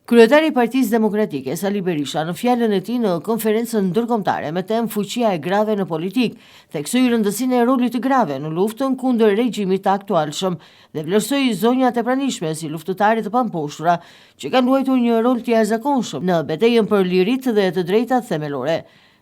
Kryetari i Partisë Demokratike, Sali Berisha, në fjalën e tij në konferencën ndërkombëtare me temë fuqia e grave në politikë, theksoi rëndësinë e rolit të grave në luftën kundër regjimit të aktualshëm dhe vlerësoi zonjat e pranishme si luftëtarë të pamposhtura që kanë luajtur një rol të jashtëzakonshëm në betejën për liritë dhe të drejtat themelore.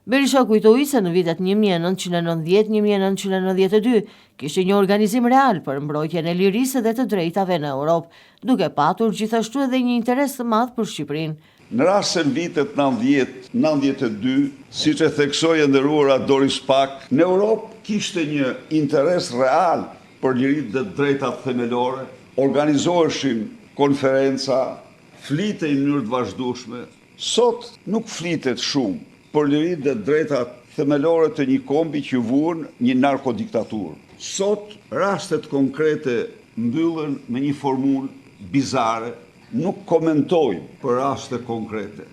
Berisha kujtoi se në vitet 1990-1992 kishte një organizim real për mbrojtjen e lirisë dhe të drejtave në Europë, duke patur gjithashtu edhe një interes të madh për Shqipërinë. Në rast se në vitet 90-92, siç e theksoi e nderuara Doris Pack, në Europë kishte një interes real për liritë dhe drejtat themelore, organizoheshin konferenca, flitej në mënyrë të vazhdueshme. Sot nuk flitet shumë për liritë dhe drejtat themelore të një kombi që vuan një narkodiktaturë. Sot rastet konkrete mbyllen me një formulë bizare, nuk komentojmë për raste konkrete.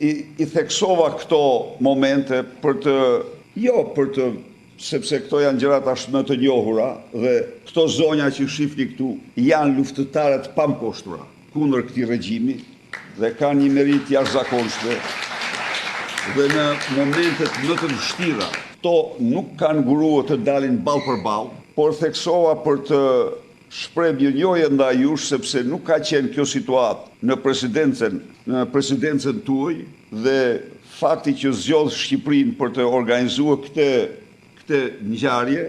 I theksova këto momente sepse këto janë gjërat ashtu më të njohura dhe këto zonja që shihni këtu janë luftëtarët pamposhtura kundër këtij regjimi dhe kanë një meritë jashtëzakonshme. Dhe në momentet më të vështira, këto nuk kanë nguruar të dalin ballë për ballë, por theksova për të shpreh mirënjohje ndaj jush sepse nuk ka qenë kjo situatë në presidencën tuaj dhe fakti që zgjodh Shqipërinë për të organizuar këtë ngjarje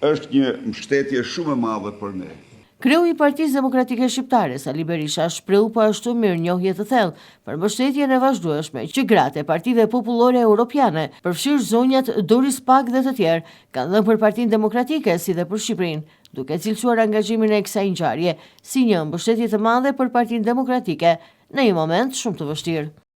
është një mbështetje shumë e madhe për ne. Kreu i Partisë Demokratike Shqiptare, Sali Berisha, shprehu po ashtu mirënjohje të thellë për mbështetjen e vazhdueshme që gratë e partive popullore europiane, përfshirë zonjat Doris Pack dhe të tjerë, kanë dhënë për Partinë Demokratike si dhe për Shqipërinë, duke cilësuar angazhimin e kësaj ngjarje si një mbështetje të madhe për Partinë Demokratike në një moment shumë të vështirë.